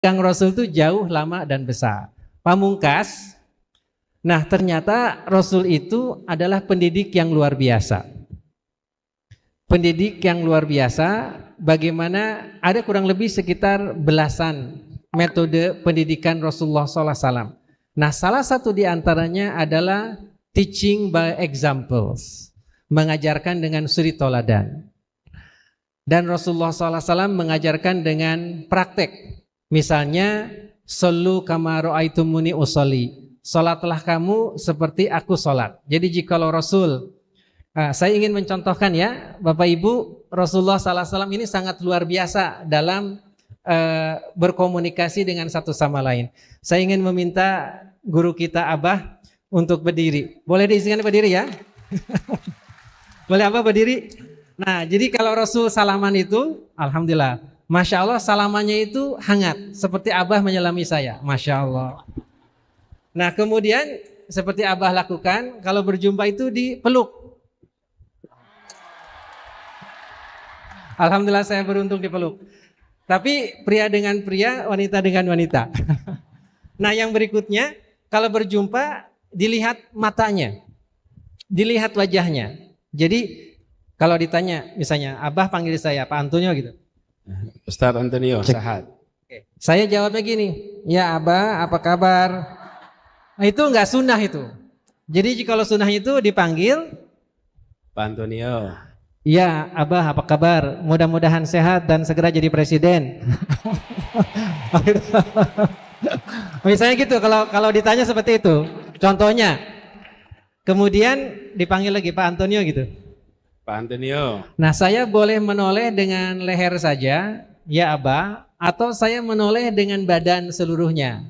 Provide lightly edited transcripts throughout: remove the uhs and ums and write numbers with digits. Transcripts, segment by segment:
Kang Rasul itu jauh, lama, dan besar. Pamungkas, nah ternyata Rasul itu adalah pendidik yang luar biasa. Pendidik yang luar biasa, bagaimana ada kurang lebih sekitar belasan metode pendidikan Rasulullah SAW. Nah, salah satu di antaranya adalah teaching by examples, mengajarkan dengan suri toladan. Dan Rasulullah SAW mengajarkan dengan praktek. Misalnya, sallu kama ra'aitumuni usolli, salatlah kamu seperti aku salat. Jadi jikalau Rasul, saya ingin mencontohkan ya, Bapak Ibu, Rasulullah SAW ini sangat luar biasa dalam berkomunikasi dengan satu sama lain. Saya ingin meminta guru kita Abah untuk berdiri. Boleh diizinkan berdiri ya? Boleh Abah berdiri? Nah, jadi kalau Rasul salaman itu, alhamdulillah, Masya Allah salamannya itu hangat, seperti Abah menyelami saya, Masya Allah. Nah, kemudian seperti Abah lakukan, kalau berjumpa itu dipeluk. Alhamdulillah saya beruntung dipeluk. Tapi pria dengan pria, wanita dengan wanita. Nah, yang berikutnya, kalau berjumpa dilihat matanya, dilihat wajahnya. Jadi kalau ditanya, misalnya Abah panggil saya Pak Antonio gitu. Ustaz Antonio, sehat. Oke. Saya jawabnya gini, ya Abah apa kabar? Nah, itu enggak sunnah itu. Jadi kalau sunnah itu dipanggil Pak Antonio. ya Abah apa kabar? Mudah-mudahan sehat dan segera jadi presiden. Misalnya gitu, kalau ditanya seperti itu. Contohnya, kemudian dipanggil lagi Pak Antonio gitu. Pak Antonio. Nah, saya boleh menoleh dengan leher saja, ya Abah, atau saya menoleh dengan badan seluruhnya.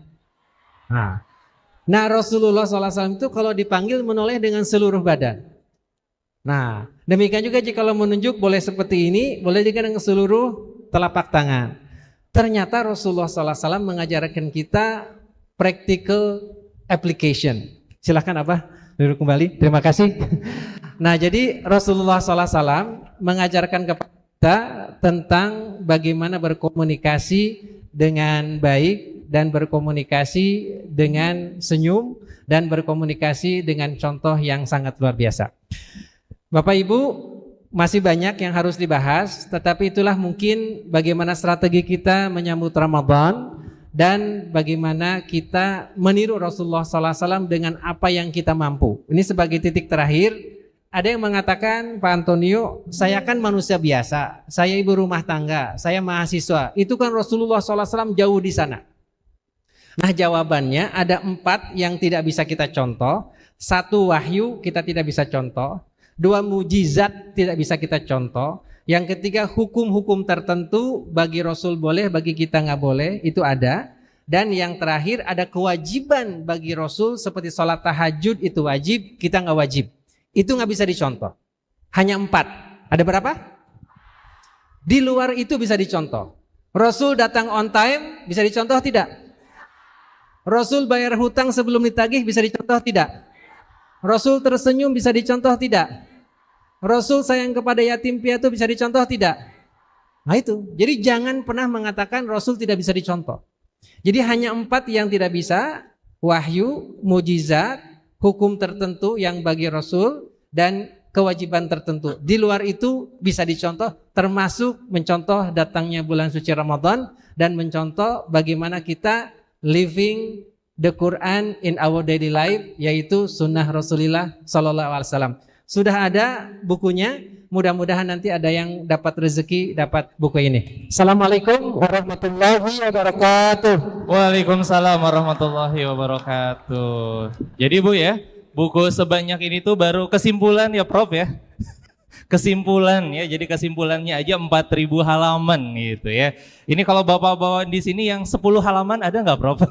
Nah, Rasulullah SAW itu kalau dipanggil menoleh dengan seluruh badan. Nah, demikian juga jika menunjuk boleh seperti ini, boleh juga dengan seluruh telapak tangan. Ternyata Rasulullah SAW mengajarkan kita practical application. Silahkan Abah, duduk kembali. Terima kasih. Nah, jadi Rasulullah SAW mengajarkan kepada kita tentang bagaimana berkomunikasi dengan baik dan berkomunikasi dengan senyum dan berkomunikasi dengan contoh yang sangat luar biasa. Bapak Ibu, masih banyak yang harus dibahas, tetapi itulah mungkin bagaimana strategi kita menyambut Ramadan dan bagaimana kita meniru Rasulullah SAW dengan apa yang kita mampu. Ini sebagai titik terakhir. Ada yang mengatakan, Pak Antonio, saya kan manusia biasa, saya ibu rumah tangga, saya mahasiswa. Itu kan Rasulullah SAW jauh di sana. Nah, jawabannya ada 4 yang tidak bisa kita contoh. 1, wahyu kita tidak bisa contoh. 2, mujizat tidak bisa kita contoh. Yang ketiga, hukum-hukum tertentu bagi Rasul boleh, bagi kita nggak boleh, itu ada. Dan yang terakhir ada kewajiban bagi Rasul seperti sholat tahajud itu wajib, kita nggak wajib. Itu nggak bisa dicontoh. Hanya 4. Ada berapa? Di luar itu bisa dicontoh. Rasul datang on time, bisa dicontoh tidak? Rasul bayar hutang sebelum ditagih, bisa dicontoh tidak? Rasul tersenyum, bisa dicontoh tidak? Rasul sayang kepada yatim piatu, bisa dicontoh tidak? Nah itu, jadi jangan pernah mengatakan Rasul tidak bisa dicontoh. Jadi hanya 4 yang tidak bisa, wahyu, mujizat, hukum tertentu yang bagi Rasul, dan kewajiban tertentu. Di luar itu bisa dicontoh, termasuk mencontoh datangnya bulan suci Ramadan, dan mencontoh bagaimana kita living the Quran in our daily life, yaitu sunnah Rasulullah SAW. Sudah ada bukunya, mudah-mudahan nanti ada yang dapat rezeki dapat buku ini. Assalamualaikum warahmatullahi wabarakatuh. Waalaikumsalam warahmatullahi wabarakatuh. Jadi Bu ya, buku sebanyak ini tuh baru kesimpulan ya Prof ya. Kesimpulan ya, jadi kesimpulannya aja 4.000 halaman gitu ya. Ini kalau Bapak bawa di sini yang 10 halaman ada nggak Prof?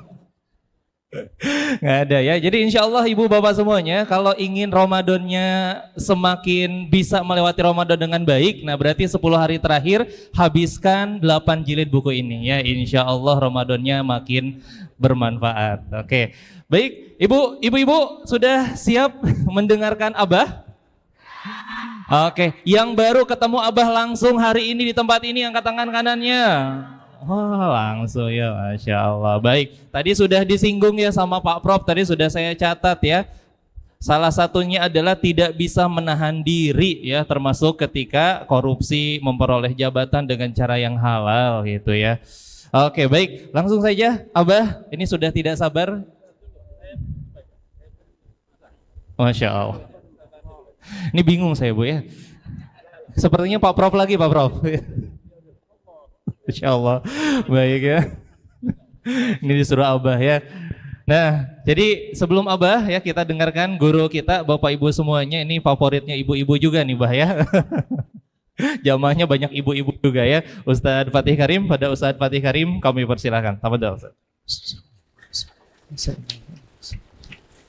Nggak ada ya. Jadi insya Allah ibu bapak semuanya kalau ingin Ramadannya semakin bisa melewati Ramadan dengan baik, nah berarti 10 hari terakhir habiskan 8 jilid buku ini ya. Insya Allah Ramadannya makin bermanfaat. Oke, baik ibu-ibu sudah siap mendengarkan Abah? Oke, yang baru ketemu Abah langsung hari ini di tempat ini angkat tangan kanannya. Oh, langsung ya, Masya Allah. Baik, tadi sudah disinggung ya sama Pak Prof, tadi sudah saya catat ya. Salah satunya adalah tidak bisa menahan diri ya, termasuk ketika korupsi, memperoleh jabatan dengan cara yang halal gitu ya. Oke, baik, langsung saja Abah, ini sudah tidak sabar. Masya Allah. Ini bingung saya Bu ya. Sepertinya Pak Prof lagi Pak Prof. Masya Allah. Baik ya. Ini disuruh Abah ya. Nah, jadi sebelum Abah ya kita dengarkan guru kita, Bapak Ibu semuanya, ini favoritnya ibu-ibu juga nih Bah ya. Jamaahnya banyak ibu-ibu juga ya. Ustadz Fatih Karim, pada Ustadz Fatih Karim kami persilahkan. Tafadhol Ustadz.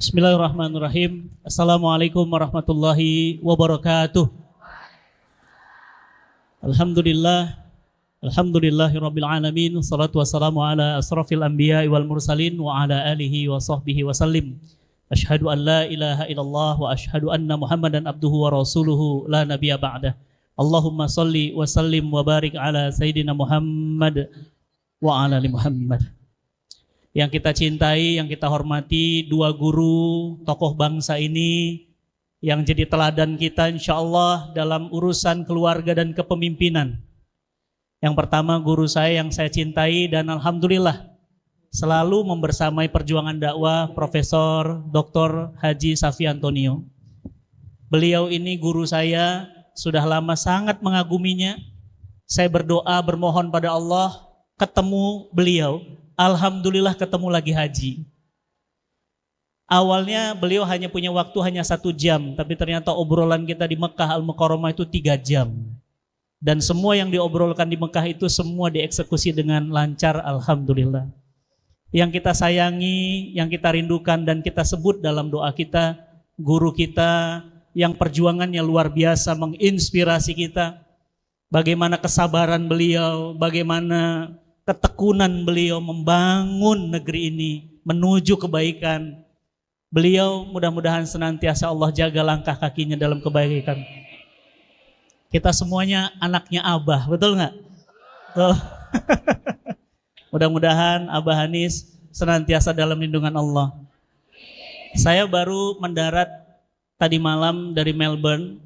Bismillahirrahmanirrahim. Assalamualaikum warahmatullahi wabarakatuh. Alhamdulillahirabbil alamin. Wassalatu wassalamu ala asrafil anbiya'i wal mursalin wa ala alihi wa sahbihi wa sallim. Asyhadu an la ilaha illallah wa asyhadu anna Muhammadan abduhu wa rasuluhu la nabiyya ba'dah. Allahumma salli wa sallim wa barik ala sayyidina Muhammad wa ala ali Muhammad. Yang kita cintai, yang kita hormati, dua guru tokoh bangsa ini yang jadi teladan kita insya Allah dalam urusan keluarga dan kepemimpinan. Yang pertama guru saya yang saya cintai dan alhamdulillah selalu membersamai perjuangan dakwah, Profesor Dr. Haji Safi Antonio. Beliau ini guru saya, sudah lama sangat mengaguminya. Saya berdoa, bermohon pada Allah ketemu beliau. Alhamdulillah ketemu lagi haji. Awalnya beliau hanya punya waktu hanya 1 jam, tapi ternyata obrolan kita di Mekah Al-Mukarramah itu 3 jam. Dan semua yang diobrolkan di Mekah itu semua dieksekusi dengan lancar, alhamdulillah. Yang kita sayangi, yang kita rindukan dan kita sebut dalam doa kita, guru kita yang perjuangannya luar biasa menginspirasi kita. Bagaimana kesabaran beliau, bagaimana ketekunan beliau membangun negeri ini menuju kebaikan. Beliau mudah-mudahan senantiasa Allah jaga langkah kakinya dalam kebaikan. Kita semuanya anaknya Abah, betul nggak? Tuh. Mudah-mudahan Abah Hanis senantiasa dalam lindungan Allah. Saya baru mendarat tadi malam dari Melbourne.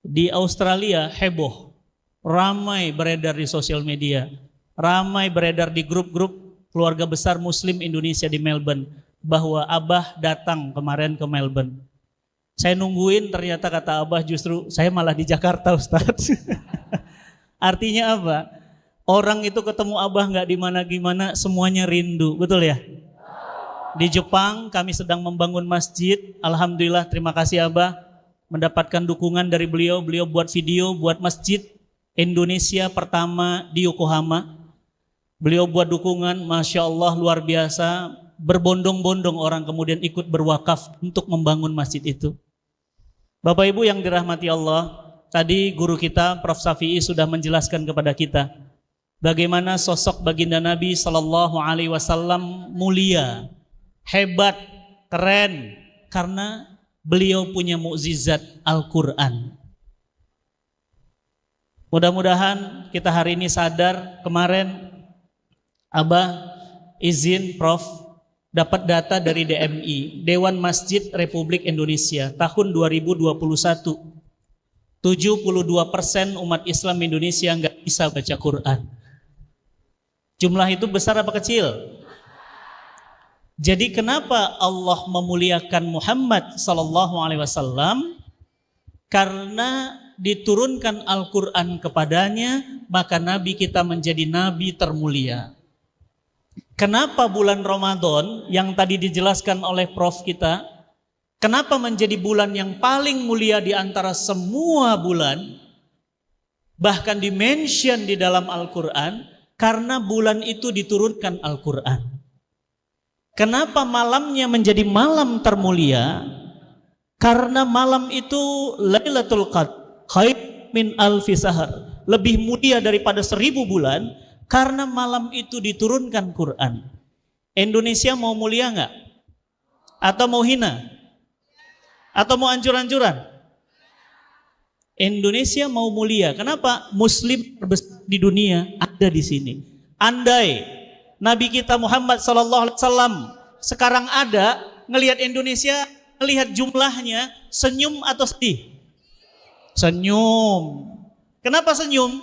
Di Australia heboh, ramai beredar di sosial media, ramai beredar di grup-grup keluarga besar Muslim Indonesia di Melbourne bahwa Abah datang kemarin ke Melbourne. Saya nungguin, ternyata kata Abah justru saya malah di Jakarta Ustadz. Artinya apa? Orang itu ketemu Abah nggak di mana-gimana, semuanya rindu, betul ya? Di Jepang kami sedang membangun masjid, alhamdulillah terima kasih Abah mendapatkan dukungan dari beliau. Beliau buat video, buat masjid Indonesia pertama di Yokohama. Beliau buat dukungan, Masya Allah luar biasa, berbondong-bondong orang kemudian ikut berwakaf untuk membangun masjid itu. Bapak Ibu yang dirahmati Allah, tadi guru kita Prof. Safi'i sudah menjelaskan kepada kita bagaimana sosok baginda Nabi Sallallahu Alaihi Wasallam mulia, hebat, keren, karena beliau punya mukjizat Al-Quran. Mudah-mudahan kita hari ini sadar. Kemarin Abah izin Prof dapat data dari DMI, Dewan Masjid Republik Indonesia, tahun 2021. 72% umat Islam Indonesia nggak bisa baca Quran. Jumlah itu besar apa kecil? Jadi kenapa Allah memuliakan Muhammad sallallahu alaihi wasallam? Karena diturunkan Al-Quran kepadanya, maka Nabi kita menjadi Nabi termulia. Kenapa bulan Ramadan yang tadi dijelaskan oleh Prof kita, kenapa menjadi bulan yang paling mulia di antara semua bulan, bahkan dimention di dalam Al-Quran, karena bulan itu diturunkan Al-Quran. Kenapa malamnya menjadi malam termulia? Karena malam itu Lailatul Qadar khair min alfi sahar, lebih mulia daripada 1000 bulan, karena malam itu diturunkan Quran. Indonesia mau mulia nggak? Atau mau hina? Atau mau ancur-ancuran? Indonesia mau mulia. Kenapa? Muslim terbesar di dunia ada di sini. Andai Nabi kita Muhammad SAW sekarang ada, ngelihat Indonesia, ngelihat jumlahnya, senyum atau sedih? Senyum. Kenapa senyum?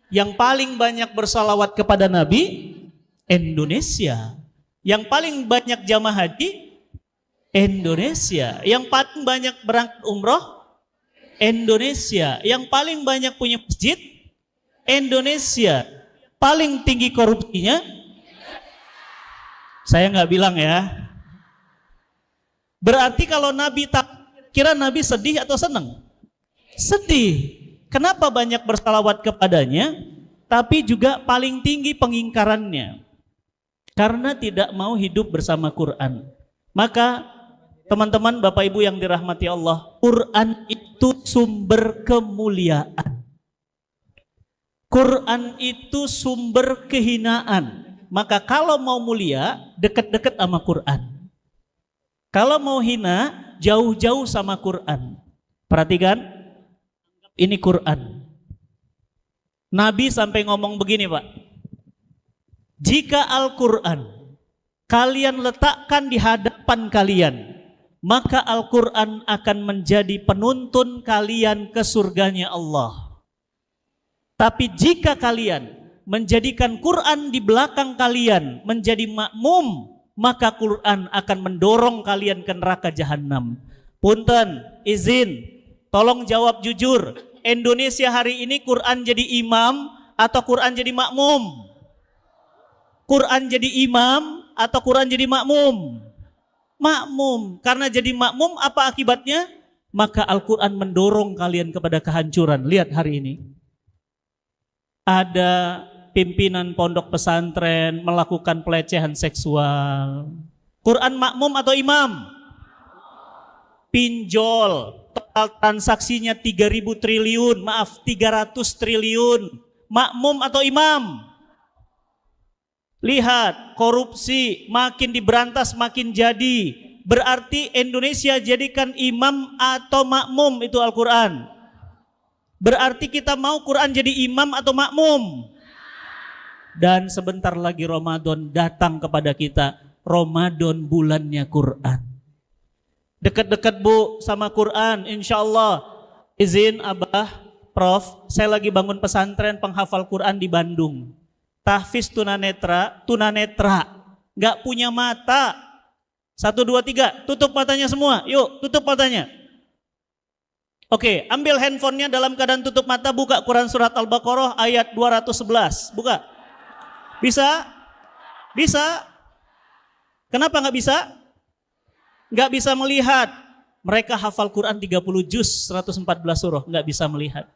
Yang paling banyak bersalawat kepada Nabi, Indonesia. Yang paling banyak jamaah haji, Indonesia. Yang paling banyak berangkat umroh, Indonesia. Yang paling banyak punya masjid, Indonesia. Paling tinggi korupsinya, saya nggak bilang ya. Berarti kalau Nabi tak kira Nabi sedih atau senang? Sedih. Kenapa banyak bersalawat kepadanya, tapi juga paling tinggi pengingkarannya? Karena tidak mau hidup bersama Quran. Maka teman-teman, Bapak Ibu yang dirahmati Allah, Quran itu sumber kemuliaan. Quran itu sumber kehinaan. Maka kalau mau mulia, dekat-dekat sama Quran. Kalau mau hina, jauh-jauh sama Quran. Perhatikan, ini Quran. Nabi sampai ngomong begini, Pak. Jika Al-Quran kalian letakkan di hadapan kalian, maka Al-Quran akan menjadi penuntun kalian ke surganya Allah. Tapi jika kalian menjadikan Quran di belakang kalian menjadi makmum, maka Quran akan mendorong kalian ke neraka jahanam. Punten, izin, tolong jawab jujur. Indonesia hari ini Quran jadi imam atau Quran jadi makmum? Quran jadi imam atau Quran jadi makmum? Makmum. Karena jadi makmum apa akibatnya? Maka Al-Quran mendorong kalian kepada kehancuran. Lihat hari ini. Ada pimpinan pondok pesantren melakukan pelecehan seksual. Quran makmum atau imam? Pinjol, total transaksinya 3.000 triliun, maaf 300 triliun. Makmum atau imam? Lihat, korupsi makin diberantas makin jadi. Berarti Indonesia jadikan imam atau makmum itu Al-Quran. Berarti kita mau Quran jadi imam atau makmum. Dan sebentar lagi Ramadan datang kepada kita. Ramadan bulannya Quran. Dekat-dekat Bu sama Quran, insya Allah. Izin Abah, Prof, saya lagi bangun pesantren penghafal Quran di Bandung. Tahfiz tunanetra, nggak punya mata. 1, 2, 3, tutup matanya semua. Yuk, tutup matanya. Oke, ambil handphonenya dalam keadaan tutup mata, buka Quran surat Al-Baqarah ayat 211. Buka. Bisa? Bisa? Kenapa nggak bisa? Nggak bisa melihat. Mereka hafal Quran 30 juz, 114 surah, nggak bisa melihat.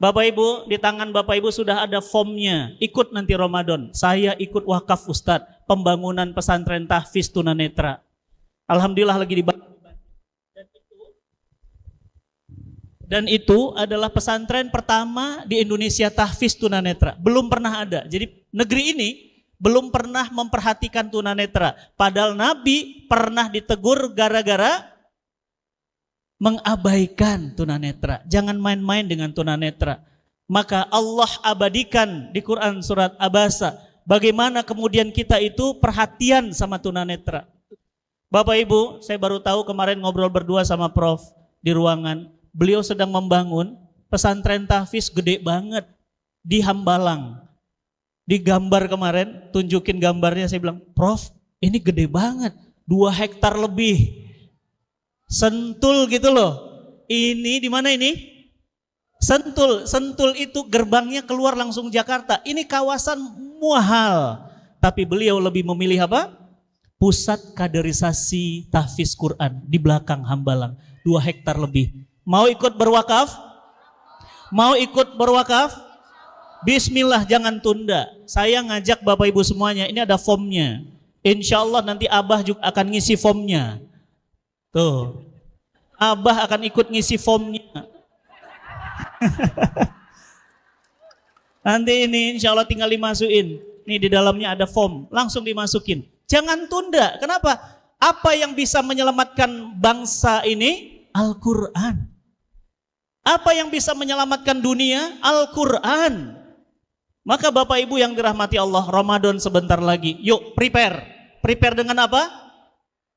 Bapak Ibu, di tangan Bapak Ibu sudah ada formnya. Ikut nanti Ramadan. Saya ikut wakaf Ustadz, pembangunan pesantren tahfiz tunanetra. Alhamdulillah lagi dibangun. Dan itu adalah pesantren pertama di Indonesia tahfiz tunanetra. Belum pernah ada. Jadi negeri ini belum pernah memperhatikan tunanetra. Padahal Nabi pernah ditegur gara-gara mengabaikan tunanetra. Jangan main-main dengan tunanetra. Maka Allah abadikan di Quran surat Abasa. Bagaimana kemudian kita itu perhatian sama tunanetra. Bapak Ibu, saya baru tahu kemarin ngobrol berdua sama Prof di ruangan. Beliau sedang membangun pesantren tahfiz gede banget di Hambalang. Di gambar kemarin, tunjukin gambarnya, saya bilang, Prof, ini gede banget, 2 hektar lebih. Sentul gitu loh. Ini di mana ini? Sentul. Sentul itu gerbangnya keluar langsung Jakarta. Ini kawasan muahal. Tapi beliau lebih memilih apa? Pusat kaderisasi tahfiz Quran di belakang Hambalang. 2 hektar lebih. Mau ikut berwakaf? Mau ikut berwakaf? Bismillah, jangan tunda. Saya ngajak Bapak Ibu semuanya, ini ada formnya. Insya Allah nanti Abah juga akan ngisi formnya. Tuh, Abah akan ikut ngisi formnya. Nanti ini insya Allah tinggal dimasukin. Ini di dalamnya ada form, langsung dimasukin. Jangan tunda. Kenapa? Apa yang bisa menyelamatkan bangsa ini? Al-Quran. Apa yang bisa menyelamatkan dunia? Al-Quran. Maka Bapak Ibu yang dirahmati Allah, Ramadan sebentar lagi. Yuk prepare. Prepare dengan apa?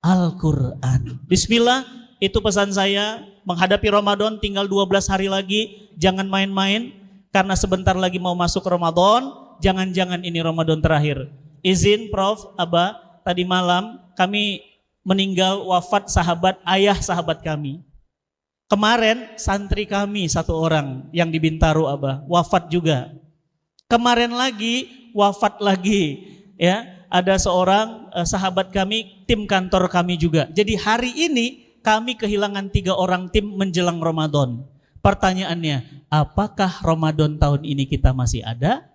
Al-Quran. Bismillah, itu pesan saya. Menghadapi Ramadan tinggal 12 hari lagi. Jangan main-main. Karena sebentar lagi mau masuk Ramadan. Jangan-jangan ini Ramadan terakhir. Izin Prof, Abah, tadi malam kami meninggal wafat sahabat, ayah sahabat kami. Kemarin santri kami satu orang yang di Bintaro, Abah, wafat juga. Kemarin lagi wafat lagi, ya, ada seorang sahabat kami, tim kantor kami juga. Jadi hari ini kami kehilangan 3 orang tim menjelang Ramadan. Pertanyaannya, apakah Ramadan tahun ini kita masih ada?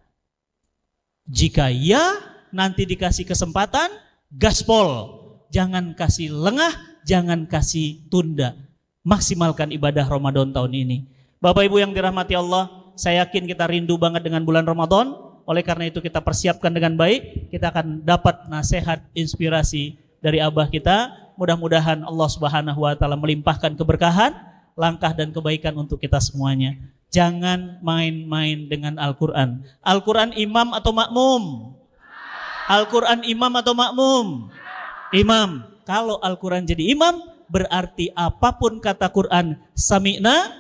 Jika ya, nanti dikasih kesempatan, gaspol. Jangan kasih lengah, jangan kasih tunda. Maksimalkan ibadah Ramadan tahun ini. Bapak Ibu yang dirahmati Allah, saya yakin kita rindu banget dengan bulan Ramadan. Oleh karena itu kita persiapkan dengan baik. Kita akan dapat nasihat, inspirasi dari Abah kita. Mudah-mudahan Allah Subhanahu wa taala melimpahkan keberkahan, langkah dan kebaikan untuk kita semuanya. Jangan main-main dengan Al-Quran. Al-Quran imam atau makmum? Al-Quran imam atau makmum? Imam. Kalau Al-Quran jadi imam, berarti apapun kata Quran, sami'na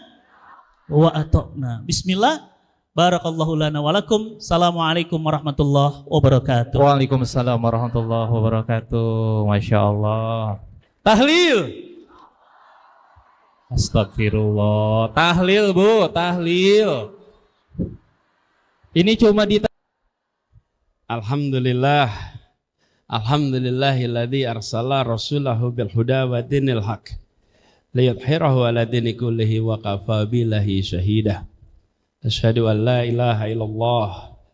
wa ata'na. Bismillah. Barakallahu lana walakum. Assalamualaikum warahmatullahi wabarakatuh. Waalaikumsalam warahmatullahi wabarakatuh. Masya Allah. Tahlil. Astagfirullah. Tahlil Bu, tahlil. Ini cuma di Alhamdulillah. Alhamdulillahilladzi arsala rasulahu bil huda wa dinil haq liyudhhirahu ala dini kullihi wa kafa billahi syahida. Asyhadu an la ilaha illallah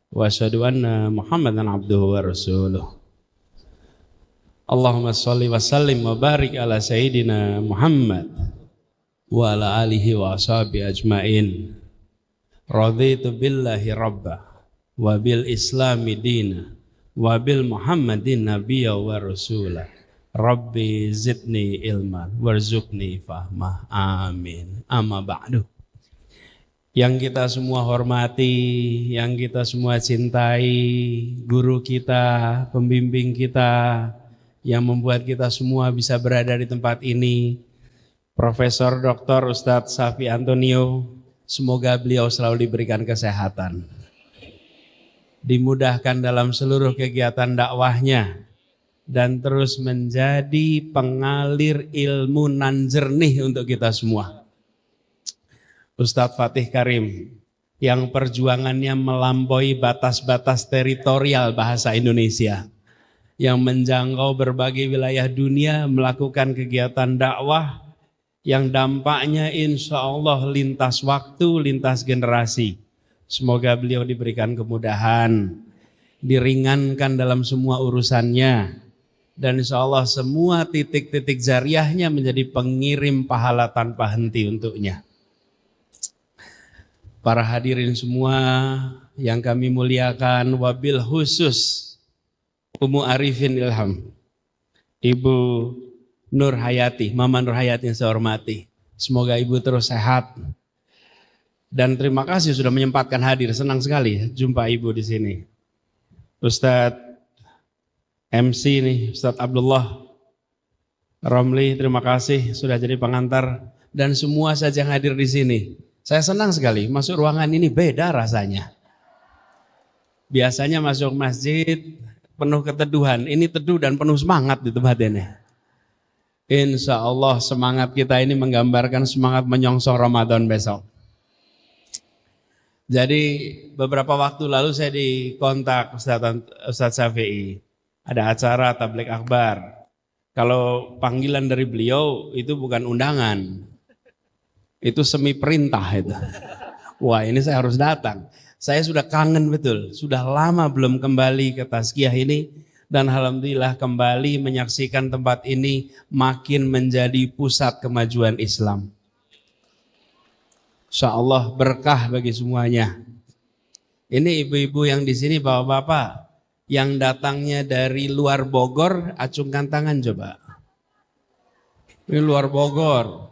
wa asyhadu anna Muhammadan abduhu wa rasuluh. Allahumma shalli wa sallim wa barik ala sayyidina Muhammad wa ala alihi wa ashabihi ajmain. Raditu billahi rabba wa bil islami dina wa bil Muhammadin nabiyya wa rasulah. Rabbi zidni ilman warzuqni fahmah. Amin. Amma ba'du. Yang kita semua hormati, yang kita semua cintai, guru kita, pembimbing kita, yang membuat kita semua bisa berada di tempat ini, Profesor Dr. Ustadz Safi Antonio, semoga beliau selalu diberikan kesehatan, dimudahkan dalam seluruh kegiatan dakwahnya, dan terus menjadi pengalir ilmu nan jernih untuk kita semua. Ustadz Fatih Karim yang perjuangannya melampaui batas-batas teritorial bahasa Indonesia, yang menjangkau berbagai wilayah dunia melakukan kegiatan dakwah yang dampaknya insya Allah lintas waktu, lintas generasi. Semoga beliau diberikan kemudahan, diringankan dalam semua urusannya, dan insya Allah semua titik-titik jariahnya menjadi pengirim pahala tanpa henti untuknya. Para hadirin semua yang kami muliakan, wabil khusus Ummu Arifin Ilham, Ibu Nur Hayati, Mama Nur Hayati yang saya hormati. Semoga Ibu terus sehat. Dan terima kasih sudah menyempatkan hadir, senang sekali jumpa Ibu di sini. Ustadz MC nih, Ustadz Abdullah Romli, terima kasih sudah jadi pengantar, dan semua saja yang hadir di sini. Saya senang sekali, masuk ruangan ini beda rasanya. Biasanya masuk masjid penuh keteduhan, ini teduh dan penuh semangat di tempat ini. Insya Allah semangat kita ini menggambarkan semangat menyongsong Ramadan besok. Jadi beberapa waktu lalu saya dikontak Ustadz Syafi'i, ada acara tabligh akbar. Kalau panggilan dari beliau itu bukan undangan, itu semi perintah itu. Wah, ini saya harus datang. Saya sudah kangen betul, sudah lama belum kembali ke Tazkiyah ini, dan alhamdulillah kembali menyaksikan tempat ini makin menjadi pusat kemajuan Islam. Insya Allah berkah bagi semuanya. Ini ibu-ibu yang di sini, bapak-bapak yang datangnya dari luar Bogor, acungkan tangan coba. Ini luar Bogor,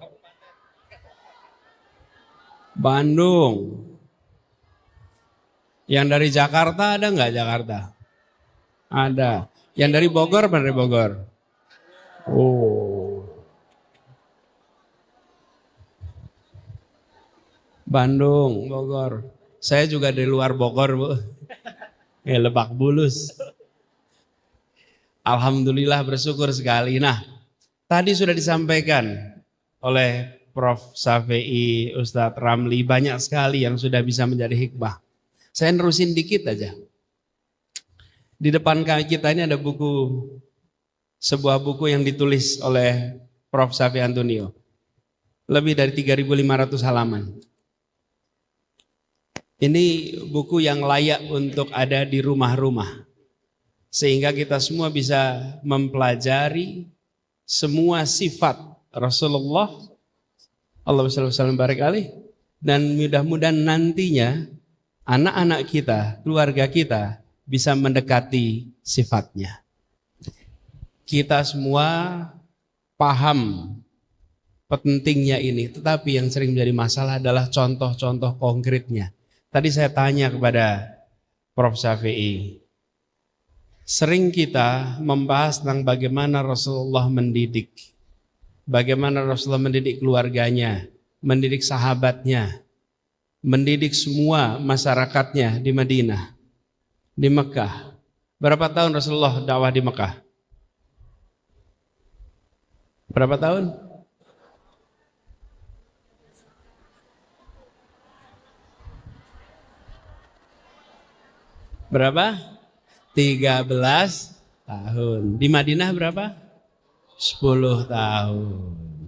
Bandung, Yang dari Jakarta ada nggak Jakarta? Ada. Yang dari Bogor, mana dari Bogor? Oh. Bandung, Bogor. Saya juga dari luar Bogor, Bu. Lebak Bulus. Alhamdulillah, bersyukur sekali. Nah, tadi sudah disampaikan oleh Prof. Syafi'i, Ustadz Ramli, banyak sekali yang sudah bisa menjadi hikmah. Saya nerusin dikit aja. Di depan kita ini ada buku, sebuah buku yang ditulis oleh Prof. Syafi'i Antonio. Lebih dari 3.500 halaman. Ini buku yang layak untuk ada di rumah-rumah. Sehingga kita semua bisa mempelajari semua sifat Rasulullah Allahumma shalli wa sallim barik alaih, dan mudah-mudahan nantinya anak-anak kita, keluarga kita bisa mendekati sifatnya. Kita semua paham pentingnya ini, tetapi yang sering menjadi masalah adalah contoh-contoh konkretnya. Tadi saya tanya kepada Prof. Syafi'i, sering kita membahas tentang bagaimana Rasulullah mendidik, bagaimana Rasulullah mendidik keluarganya, mendidik sahabatnya, mendidik semua masyarakatnya di Madinah, di Mekah. Berapa tahun Rasulullah dakwah di Mekah? Berapa tahun? Berapa? 13 tahun. Di Madinah berapa? 10 tahun.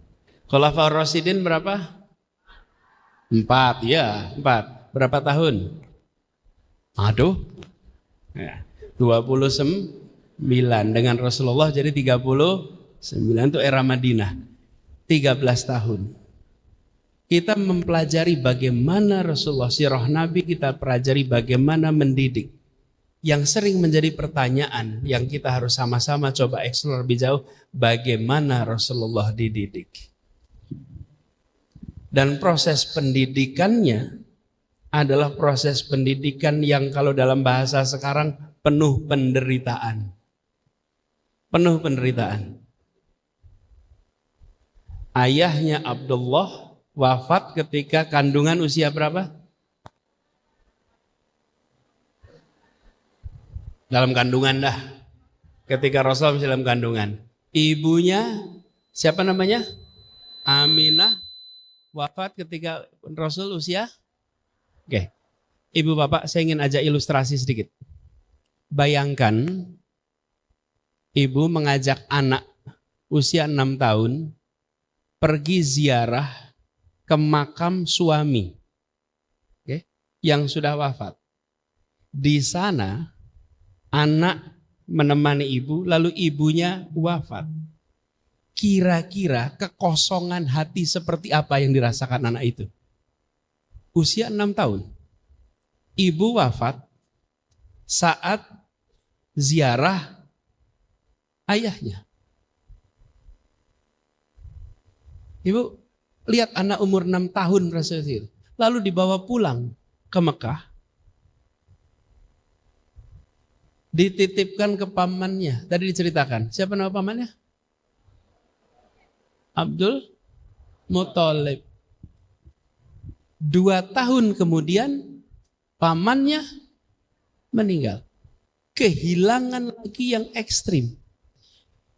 Khulafaur Rasyidin berapa? 4, ya 4. Berapa tahun? Aduh, ya, 29 dengan Rasulullah jadi 39 itu era Madinah. 13 tahun. Kita mempelajari bagaimana Rasulullah, sirah Nabi, kita pelajari bagaimana mendidik. Yang sering menjadi pertanyaan yang kita harus sama-sama coba eksplor lebih jauh, bagaimana Rasulullah dididik. Dan proses pendidikannya adalah proses pendidikan yang kalau dalam bahasa sekarang penuh penderitaan. Penuh penderitaan. Ayahnya Abdullah wafat ketika kandungan usia berapa? Dalam kandungan dah. Ketika Rasul masih dalam kandungan. Ibunya siapa namanya? Aminah wafat ketika Rasul usia. Oke. Ibu bapak, saya ingin ajak ilustrasi sedikit. Bayangkan ibu mengajak anak usia 6 tahun pergi ziarah ke makam suami, oke, yang sudah wafat. Di sana anak menemani ibu, lalu ibunya wafat. Kira-kira kekosongan hati seperti apa yang dirasakan anak itu? Usia 6 tahun. Ibu wafat saat ziarah ayahnya. Ibu lihat anak umur 6 tahun Rasulullah, lalu dibawa pulang ke Mekah. Dititipkan ke pamannya. Tadi diceritakan. Siapa nama pamannya? Abdul Muthalib. 2 tahun kemudian pamannya meninggal. Kehilangan lagi yang ekstrim.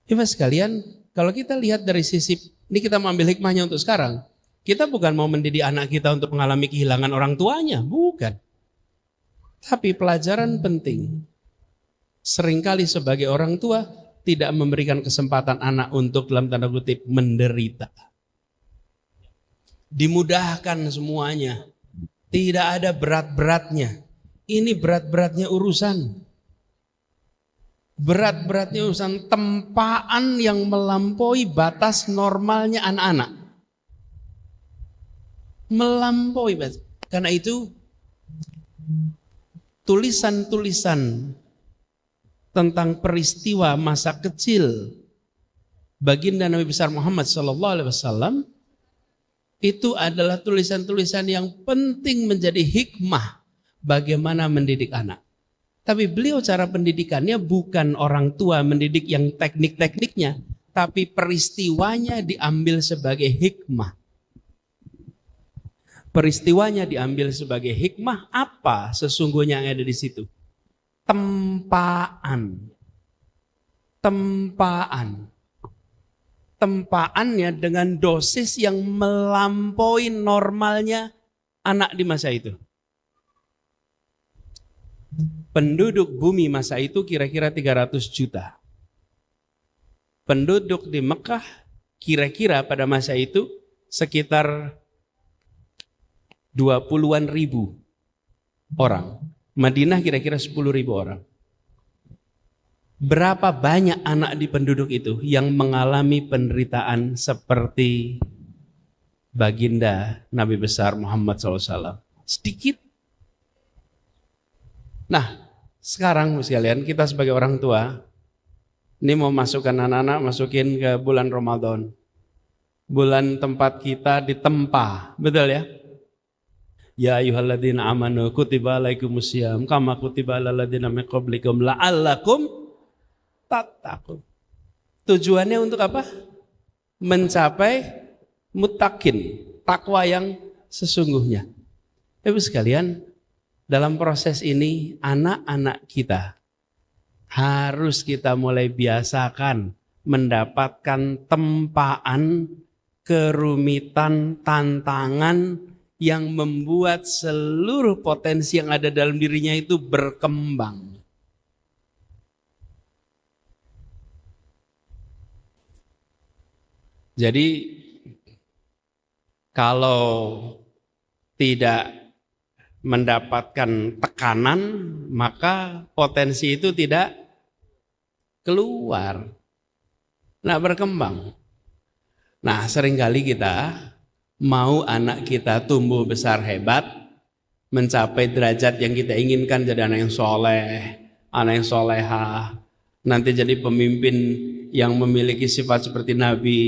Ibu sekalian, kalau kita lihat dari sisi, ini kita mengambil hikmahnya untuk sekarang. Kita bukan mau mendidik anak kita untuk mengalami kehilangan orang tuanya. Bukan. Tapi pelajaran penting. Seringkali sebagai orang tua tidak memberikan kesempatan anak untuk dalam tanda kutip menderita. Dimudahkan semuanya. Tidak ada berat-beratnya. Ini berat-beratnya urusan. Berat-beratnya urusan tempaan yang melampaui batas normalnya anak-anak. Melampaui batas. Karena itu tulisan-tulisan tentang peristiwa masa kecil baginda Nabi besar Muhammad SAW itu adalah tulisan-tulisan yang penting menjadi hikmah bagaimana mendidik anak. Tapi beliau cara pendidikannya bukan orang tua mendidik yang teknik-tekniknya, tapi peristiwanya diambil sebagai hikmah. Peristiwanya diambil sebagai hikmah, apa sesungguhnya yang ada di situ? Tempaan. Tempaannya dengan dosis yang melampaui normalnya anak di masa itu. Penduduk bumi masa itu kira-kira 300 juta. Penduduk di Mekah kira-kira pada masa itu sekitar 20-an ribu orang. Madinah kira-kira 10.000 orang. Berapa banyak anak di penduduk itu yang mengalami penderitaan seperti baginda Nabi besar Muhammad SAW? Sedikit. Nah, sekarang sekalian kita sebagai orang tua, ini mau masukkan anak-anak, masukin ke bulan Ramadan. Bulan tempat kita ditempa, betul ya? Ya ayyuhalladzina amanu kutiba alaikumusiyam kama kutiba alal ladzina min qablikum la'allakum tattaqun. Tujuannya untuk apa? Mencapai muttaqin, takwa yang sesungguhnya. Ibu sekalian, dalam proses ini anak-anak kita harus kita mulai biasakan mendapatkan tempaan, kerumitan, tantangan yang membuat seluruh potensi yang ada dalam dirinya itu berkembang. Jadi kalau tidak mendapatkan tekanan, maka potensi itu tidak keluar, nah berkembang. Nah seringkali kita mau anak kita tumbuh besar hebat, mencapai derajat yang kita inginkan, jadi anak yang soleh, anak yang solehah, nanti jadi pemimpin yang memiliki sifat seperti Nabi.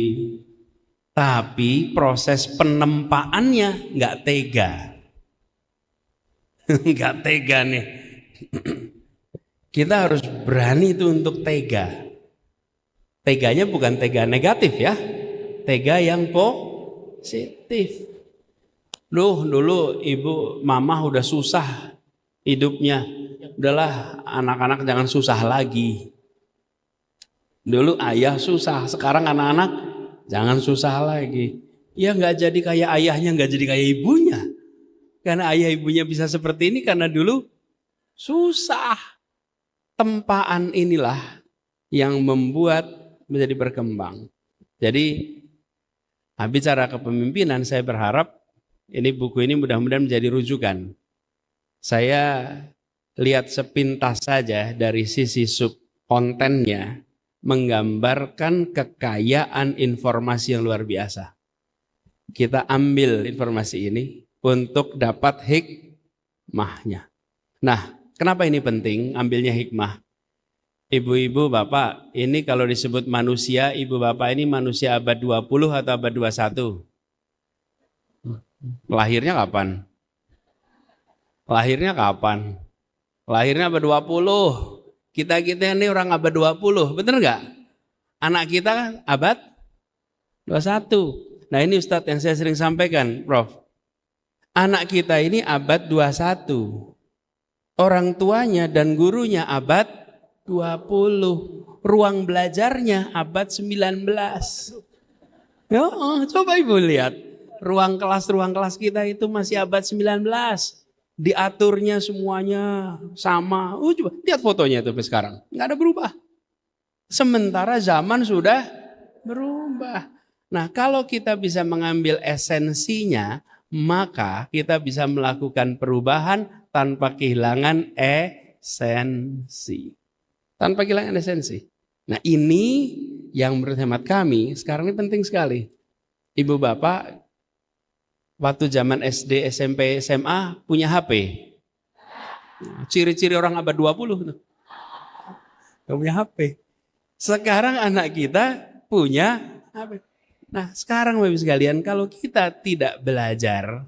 Tapi proses penempaannya nggak tega. Nggak tega nih. Kita harus berani itu untuk tega. Teganya bukan tega negatif ya. Tega yang positif. Dulu ibu mama udah susah hidupnya. Udahlah anak-anak jangan susah lagi. Dulu ayah susah, sekarang anak-anak jangan susah lagi. Ya nggak jadi kayak ayahnya, nggak jadi kayak ibunya. Karena ayah ibunya bisa seperti ini karena dulu susah. Tempaan inilah yang membuat menjadi berkembang. Jadi bicara kepemimpinan, saya berharap ini buku ini mudah-mudahan menjadi rujukan. Saya lihat sepintas saja dari sisi sub kontennya, menggambarkan kekayaan informasi yang luar biasa. Kita ambil informasi ini untuk dapat hikmahnya. Nah, kenapa ini penting ambilnya hikmah? Ibu-ibu, bapak, ini kalau disebut manusia, ibu bapak ini manusia abad 20 atau abad 21? Lahirnya kapan? Lahirnya kapan? Lahirnya abad 20. Kita-kita ini orang abad 20, bener nggak? Anak kita kan abad 21. Nah ini Ustadz yang saya sering sampaikan, Prof. Anak kita ini abad 21. Orang tuanya dan gurunya abad 20. Ruang belajarnya abad 19. Ya, coba ibu lihat. Ruang kelas kita itu masih abad 19. Diaturnya semuanya sama. Coba lihat fotonya itu sekarang. Nggak ada berubah. Sementara zaman sudah berubah. Nah kalau kita bisa mengambil esensinya, maka kita bisa melakukan perubahan tanpa kehilangan esensi. Tanpa kehilangan esensi. Nah ini yang menurut hemat kami sekarang ini penting sekali. Ibu bapak waktu zaman SD, SMP, SMA punya HP. Ciri-ciri orang abad 20 tuh. Gak punya HP. Sekarang anak kita punya HP. Nah sekarang Bapak sekalian, kalau kita tidak belajar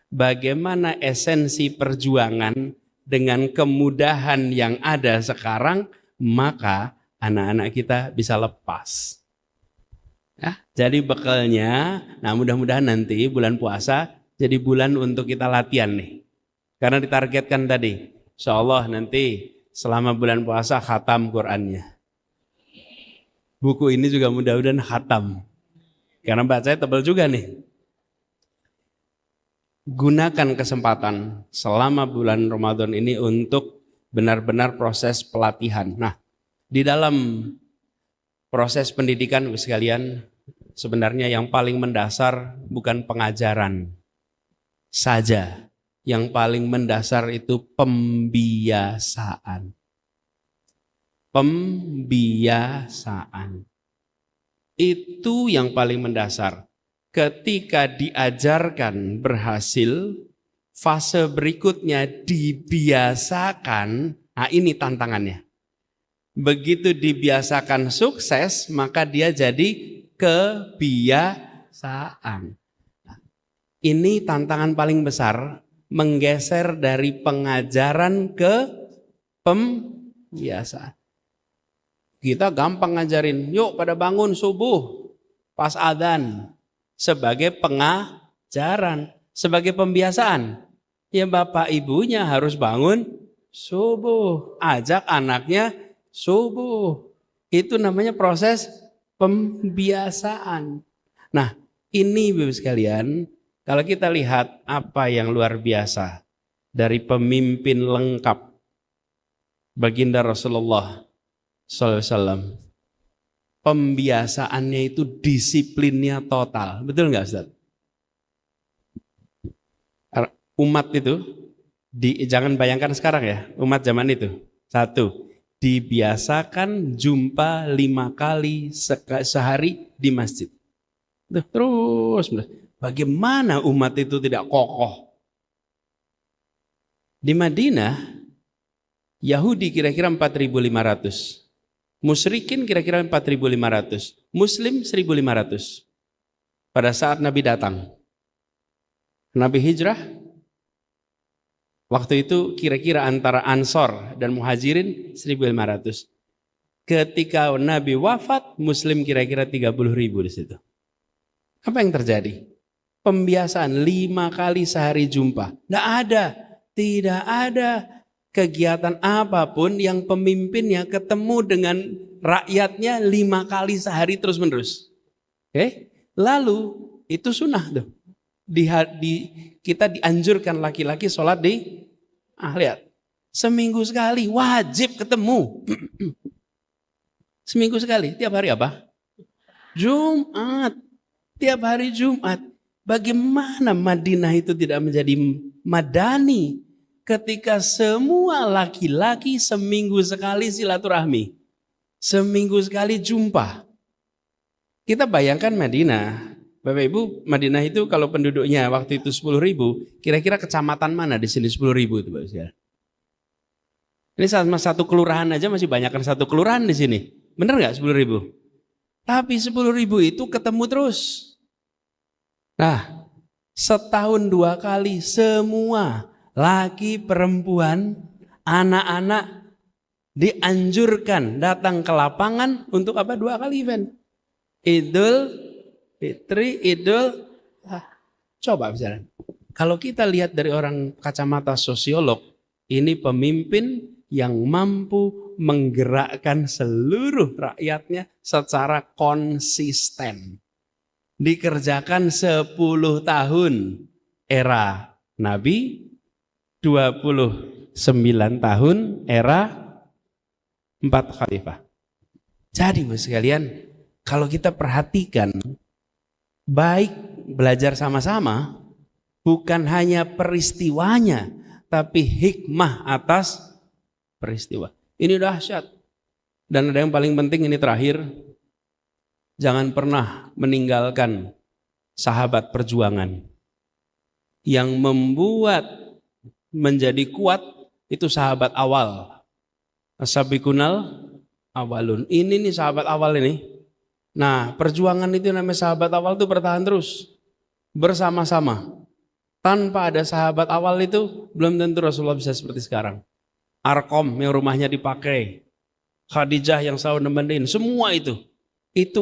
bagaimana esensi perjuangan dengan kemudahan yang ada sekarang, maka anak-anak kita bisa lepas. Ya, jadi bekalnya, nah mudah-mudahan nanti bulan puasa jadi bulan untuk kita latihan nih. Karena ditargetkan tadi, insya Allah nanti selama bulan puasa khatam Qur'annya. Buku ini juga mudah-mudahan khatam. Karena bacanya tebal juga nih. Gunakan kesempatan selama bulan Ramadan ini untuk benar-benar proses pelatihan. Nah, di dalam proses pendidikan sekalian, sebenarnya yang paling mendasar bukan pengajaran saja. Yang paling mendasar itu pembiasaan. Pembiasaan. Itu yang paling mendasar. Ketika diajarkan berhasil, fase berikutnya dibiasakan. Nah, ini tantangannya. Begitu dibiasakan sukses, maka dia jadi kebiasaan. Ini tantangan paling besar, menggeser dari pengajaran ke pembiasaan. Kita gampang ngajarin, yuk pada bangun subuh pas adzan. Sebagai pengajaran, sebagai pembiasaan. Ya bapak ibunya harus bangun subuh, ajak anaknya subuh. Itu namanya proses pembiasaan. Nah, ini Bapak sekalian, kalau kita lihat apa yang luar biasa dari pemimpin lengkap baginda Rasulullah SAW. Pembiasaannya itu disiplinnya total. Betul nggak Ustaz? Umat itu, jangan bayangkan sekarang ya, umat zaman itu. Satu, dibiasakan jumpa 5 kali sehari di masjid. Terus, bagaimana umat itu tidak kokoh? Di Madinah, Yahudi kira-kira 4.500. Musyrikin kira-kira 4.500, Muslim 1.500. Pada saat Nabi datang, Nabi hijrah, waktu itu kira-kira antara Ansor dan Muhajirin 1.500. Ketika Nabi wafat, Muslim kira-kira 30.000 di situ. Apa yang terjadi? Pembiasaan 5 kali sehari jumpa. Tidak ada kegiatan apapun yang pemimpinnya ketemu dengan rakyatnya 5 kali sehari terus menerus. Oke? Lalu itu sunnah tuh. Kita dianjurkan laki-laki sholat di lihat. Seminggu sekali wajib ketemu. Seminggu sekali. Tiap hari apa? Jumat. Tiap hari Jumat. Bagaimana Madinah itu tidak menjadi madani ketika semua laki-laki seminggu sekali silaturahmi. Seminggu sekali jumpa. Kita bayangkan Madinah. Bapak Ibu, Madinah itu kalau penduduknya waktu itu 10.000, kira-kira kecamatan mana di sini 10.000 itu Bapak Ibu? Ini sama satu kelurahan aja masih banyakkan satu kelurahan di sini. Benar nggak 10.000? Tapi 10.000 itu ketemu terus. Nah, setahun 2 kali semua laki, perempuan, anak-anak dianjurkan datang ke lapangan untuk apa? 2 kali event. Idul Fitri, coba bicara. Kalau kita lihat dari orang kacamata sosiolog, ini pemimpin yang mampu menggerakkan seluruh rakyatnya secara konsisten. Dikerjakan 10 tahun era Nabi, 29 tahun era 4 khalifah. Jadi Bapak sekalian, kalau kita perhatikan, baik belajar sama-sama, bukan hanya peristiwanya, tapi hikmah atas peristiwa. Ini dahsyat. Dan ada yang paling penting, ini terakhir, jangan pernah meninggalkan sahabat perjuangan. Yang membuat menjadi kuat itu sahabat awal. As-sabiqunal awalun. Ini nih sahabat awal ini. Nah, perjuangan itu namanya sahabat awal itu bertahan terus. Bersama-sama. Tanpa ada sahabat awal itu, belum tentu Rasulullah bisa seperti sekarang. Arqam yang rumahnya dipakai, Khadijah yang selalu nemenin, semua itu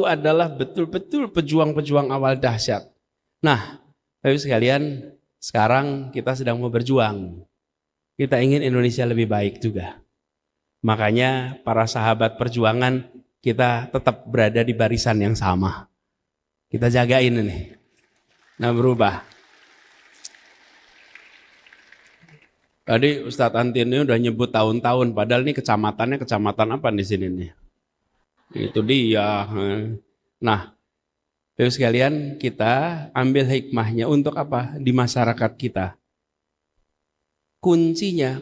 adalah betul-betul pejuang-pejuang awal dahsyat. Nah, Bapak sekalian, sekarang kita sedang mau berjuang. Kita ingin Indonesia lebih baik juga. Makanya para sahabat perjuangan, kita tetap berada di barisan yang sama. Kita jagain ini. Nah, berubah. Tadi Ustadz Antin ini udah nyebut tahun-tahun, padahal ini kecamatannya kecamatan apa di sini nih? Itu dia. Nah, Bapak sekalian, kita ambil hikmahnya untuk apa? Di masyarakat kita. Kuncinya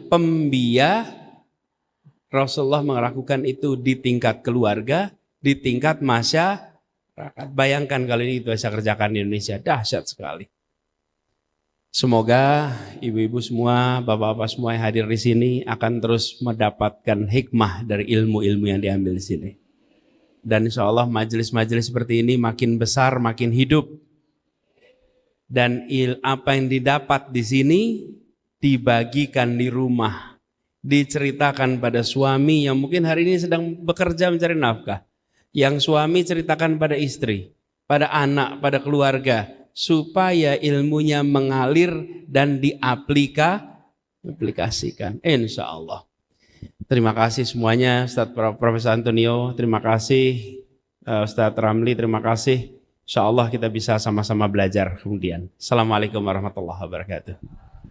Rasulullah melakukan itu di tingkat keluarga, di tingkat masyarakat. Bayangkan kalau ini bisa kerjakan di Indonesia, dahsyat sekali. Semoga ibu-ibu semua, bapak-bapak semua yang hadir di sini akan terus mendapatkan hikmah dari ilmu-ilmu yang diambil di sini. Dan insya Allah majelis-majelis seperti ini makin besar, makin hidup. Dan apa yang didapat di sini dibagikan di rumah. Diceritakan pada suami yang mungkin hari ini sedang bekerja mencari nafkah. Yang suami ceritakan pada istri, pada anak, pada keluarga. Supaya ilmunya mengalir dan diaplikasikan. Insya Allah. Terima kasih semuanya, Ustadz Profesor Antonio, terima kasih Ustadz Ramli, terima kasih. Insya Allah kita bisa sama-sama belajar kemudian. Assalamualaikum warahmatullahi wabarakatuh.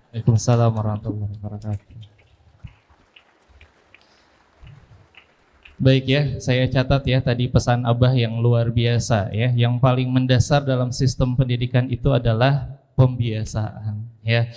Waalaikumsalam warahmatullahi wabarakatuh. Baik ya, saya catat ya tadi pesan Abah yang luar biasa ya. Yang paling mendasar dalam sistem pendidikan itu adalah pembiasaan ya.